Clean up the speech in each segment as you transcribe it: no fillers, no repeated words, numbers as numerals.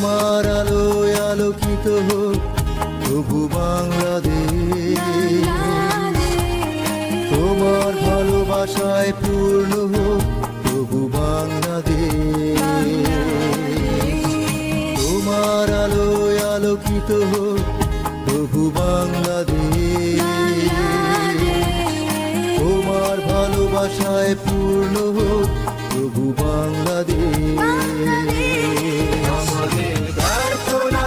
তোমার আলোয় আলোকিত হোক প্রভু বাংলাদেশ, তোমার ভালোবাসায় পূর্ণ হোক প্রভু বাংলাদেশ। তোমার আলোয় আলোকিত হোক প্রভু বাংলাদেশ, তোমার ভালোবাসায় পূর্ণ হোক প্রভু বাংলাদেশ। আমাদের প্রার্থনা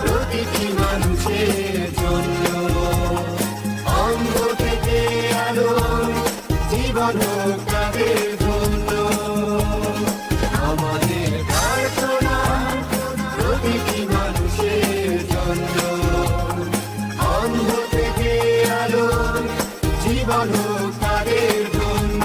প্রতিটি মানুষের জন্য, অন্ধ থেকে আলো জীবন হোক তাদের জন্য। আমাদের প্রার্থনা প্রতিটি মানুষের জন্য, অন্ধ থেকে আলো জীবন হোক তাদের জন্য।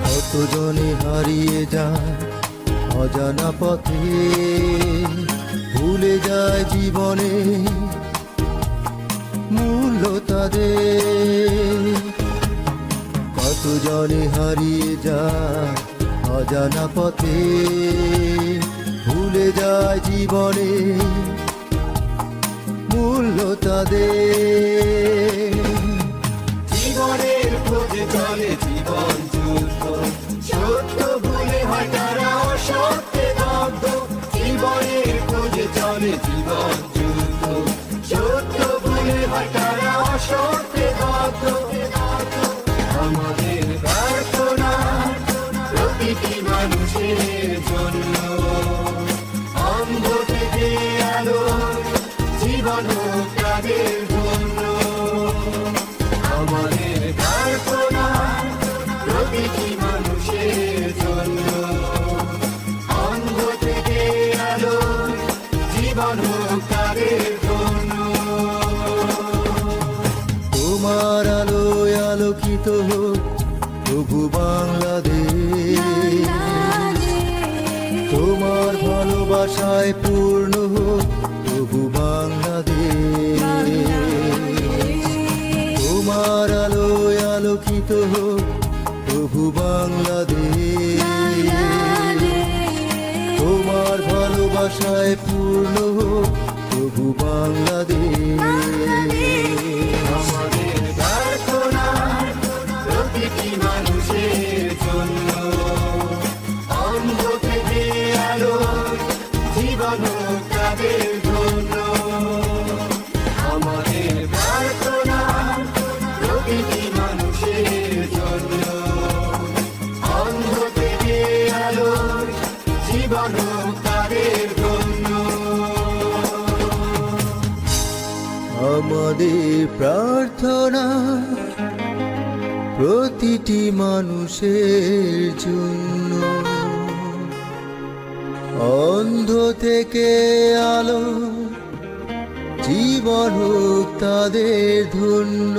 কতজনে হারিয়ে যায় অজানা পথে, ভুলে যায় জীবনে মূল্য তাদের। কতজনে হারিয়ে যায় অজানা পথে, ভুলে যায় জীবনে মূল্য তাদের। জীবনের খোঁজে চলে জীবন যুদ্ধ, সত্য ভুলে হয় তারা অসত্যে দগ্ধ। জীবনের খোঁজে চলে জীবন যুদ্ধ, সত্য ভুলে হয় তারা অসত্যে দগ্ধ। আমাদের প্রার্থনা প্রতিটি মানুষের জন্য, অন্ধ থেকে আলো জীবন হোক তাদের জন্য। আমাদের প্রার্থনা প্রতিটি মানুষের জন্য, অন্ধ থেকে আলো জীবন হোক তাদের জন্য। তোমার আলোয় আলোকিত হোক প্রভু বাংলাদেশ, তোমার ভালোবাসায় পূর্ণ হোক প্রভু বাংলাদেশ। তোমার আলোয় আলোকিত হোক প্রভু বাংলাদেশ, তোমার ভালোবাসায় পূর্ণ হোক প্রভু বাংলাদেশ। আমাদের প্রার্থনা প্রতিটি মানুষের জন্য, অন্ধ থেকে আলো জীবন হোক তাদের জন্য। আমাদের প্রার্থনা প্রতিটি মানুষের জন্য, অন্ধ থেকে আলো জীবন হোক তাদের জন্য। আমাদের প্রার্থনা প্রতিটি মানুষের জন্য, অন্ধ থেকে আলো জীবন হোক তাদের ধন্য।